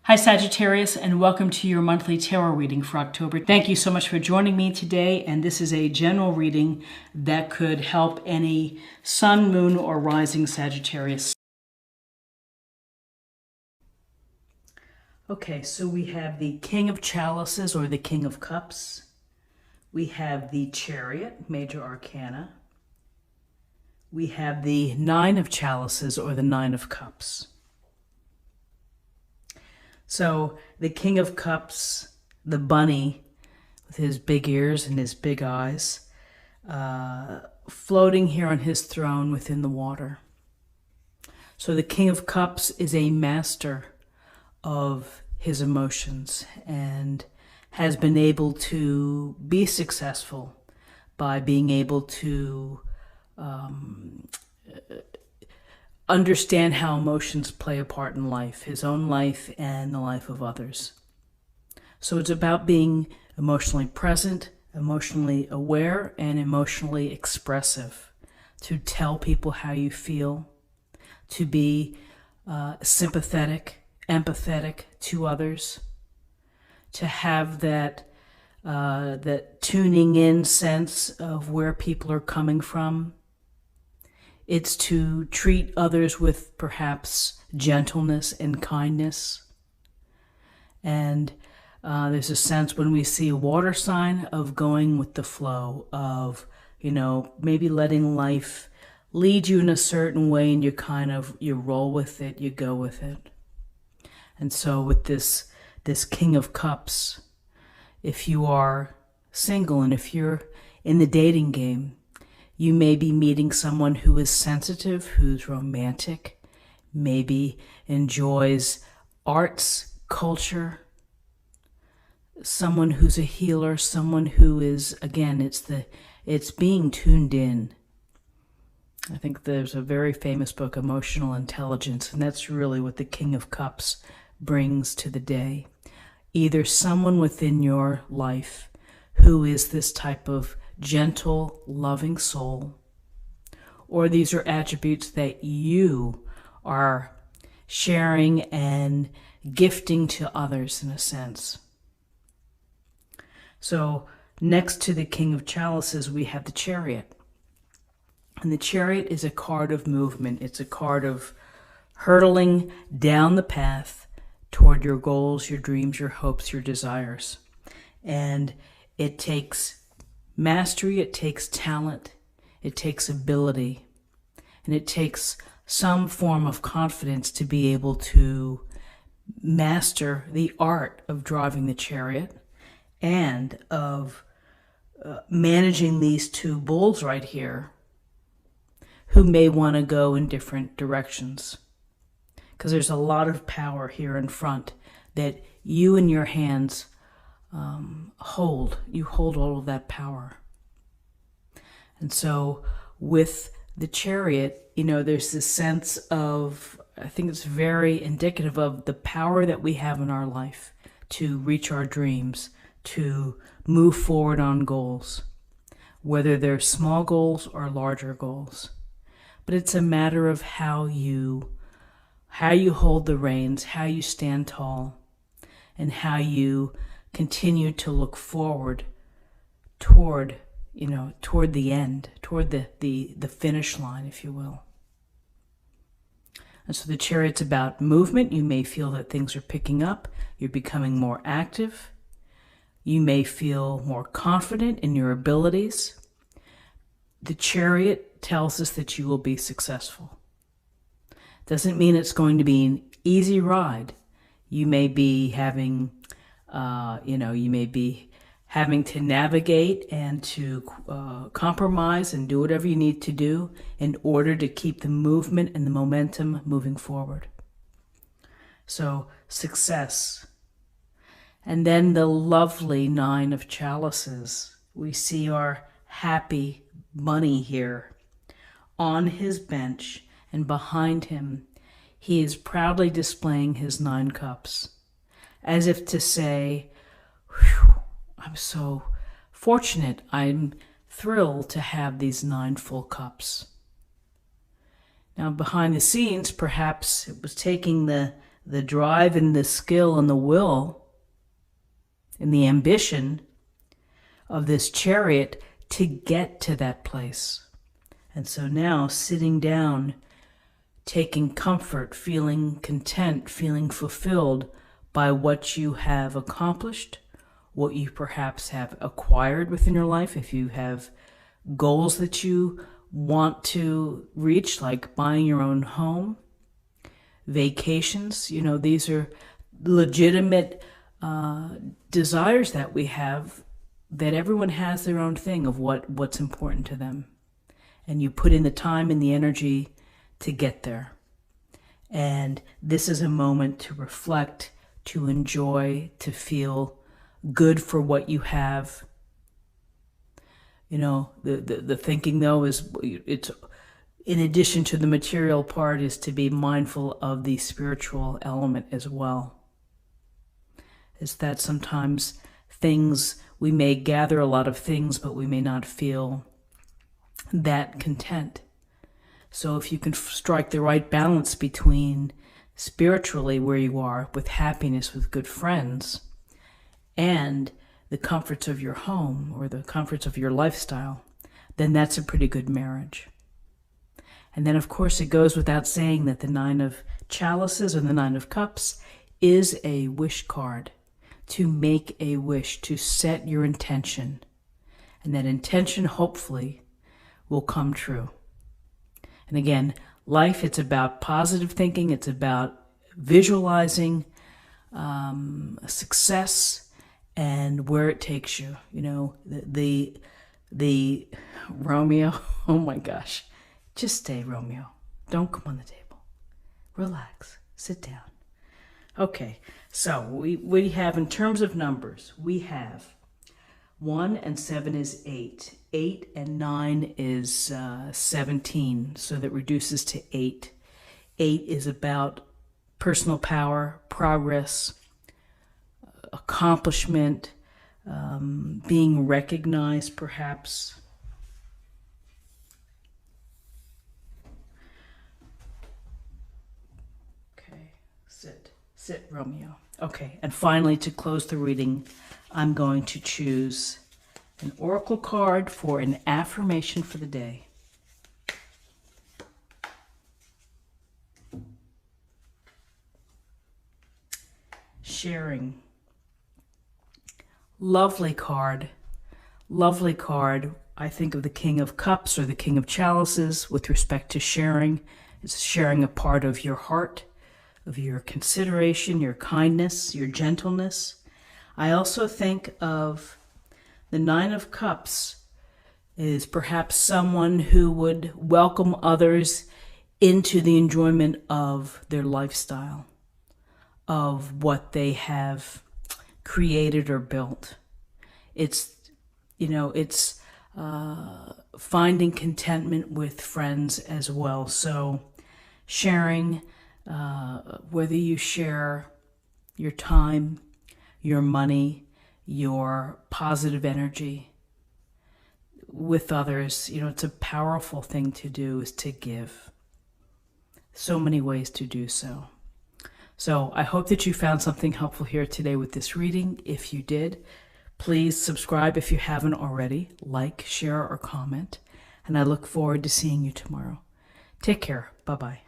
Hi Sagittarius, and welcome to your monthly tarot reading for October. Thank you so much for joining me today, and this is a general reading that could help any sun, moon, or rising Sagittarius. Okay, so we have the King of Chalices or the King of Cups. We have the Chariot, Major Arcana. We have the Nine of Chalices or the Nine of Cups. So the King of Cups, the bunny with his big ears and his big eyes, floating here on his throne within the water. So the King of Cups is a master of his emotions and has been able to be successful by being able to understand how emotions play a part in life, his own life and the life of others. So it's about being emotionally present, emotionally aware, and emotionally expressive, to tell people how you feel, to be sympathetic, empathetic to others, to have that tuning in sense of where people are coming from. It's to treat others with perhaps gentleness and kindness. And there's a sense when we see a water sign of going with the flow, of, maybe letting life lead you in a certain way and you roll with it, you go with it. And so with this King of Cups, if you are single and if you're in the dating game, you may be meeting someone who is sensitive, who's romantic, maybe enjoys arts, culture, someone who's a healer, someone who is, again, it's being tuned in. I think there's a very famous book, Emotional Intelligence, and that's really what the King of Cups brings to the day. Either someone within your life who is this type of gentle, loving soul, or these are attributes that you are sharing and gifting to others in a sense. So next to the King of Chalices, we have the Chariot. And the Chariot is a card of movement. It's a card of hurtling down the path toward your goals, your dreams, your hopes, your desires. And it takes mastery, it takes talent, it takes ability, and it takes some form of confidence to be able to master the art of driving the chariot and of managing these two bulls right here who may want to go in different directions. Because there's a lot of power here in front that you in your hands hold. You hold all of that power. And so with the Chariot, there's this sense of, I think it's very indicative of the power that we have in our life to reach our dreams, to move forward on goals, whether they're small goals or larger goals. But it's a matter of how you hold the reins, how you stand tall, and how you continue to look forward toward the end, toward the finish line, if you will. And so the Chariot's about movement. You may feel that things are picking up. You're becoming more active. You may feel more confident in your abilities. The Chariot tells us that you will be successful. Doesn't mean it's going to be an easy ride. You may be having to navigate and to compromise and do whatever you need to do in order to keep the movement and the momentum moving forward. So success. And then the lovely Nine of Chalices. We see our happy bunny here on his bench, and behind him he is proudly displaying his 9 cups, as if to say, "Whew, I'm so fortunate. I'm thrilled to have these 9 full cups." Now, behind the scenes, perhaps it was taking the the drive and the skill and the will and the ambition of this chariot to get to that place. And so now sitting down, taking comfort, feeling content, feeling fulfilled by what you have accomplished, what you perhaps have acquired within your life, if you have goals that you want to reach, like buying your own home, vacations. These are legitimate desires that we have, that everyone has their own thing of what's important to them. And you put in the time and the energy to get there. And this is a moment to reflect, to enjoy, to feel good for what you have. The thinking, though, is it's in addition to the material part, is to be mindful of the spiritual element as well. Is that sometimes we may gather a lot of things, but we may not feel that content. So if you can strike the right balance between spiritually where you are, with happiness, with good friends, and the comforts of your home or the comforts of your lifestyle, then that's a pretty good marriage. And then, of course, it goes without saying that the Nine of Chalices or the Nine of Cups is a wish card, to make a wish, to set your intention. And that intention, hopefully, will come true. And again, life, it's about positive thinking. It's about visualizing success and where it takes you. The Romeo, oh my gosh. Just stay, Romeo. Don't come on the table. Relax. Sit down. Okay, so we have, in terms of numbers, we have 1 and 7 is 8. 8 and 9 is 17, so that reduces to 8. 8 is about personal power, progress, accomplishment, being recognized, perhaps. Okay, sit, Romeo. Okay, and finally, to close the reading, I'm going to choose an oracle card for an affirmation for the day. Sharing. Lovely card. Lovely card. I think of the King of Cups or the King of Chalices with respect to sharing. It's sharing a part of your heart, of your consideration, your kindness, your gentleness. I also think of the Nine of Cups is perhaps someone who would welcome others into the enjoyment of their lifestyle, of what they have created or built. It's finding contentment with friends as well. So sharing, whether you share your time, your money, your positive energy with others, it's a powerful thing to do, is to give. So many ways to do so. So I hope that you found something helpful here today with this reading. If you did, please subscribe if you haven't already, like, share, or comment. And I look forward to seeing you tomorrow. Take care. Bye-bye.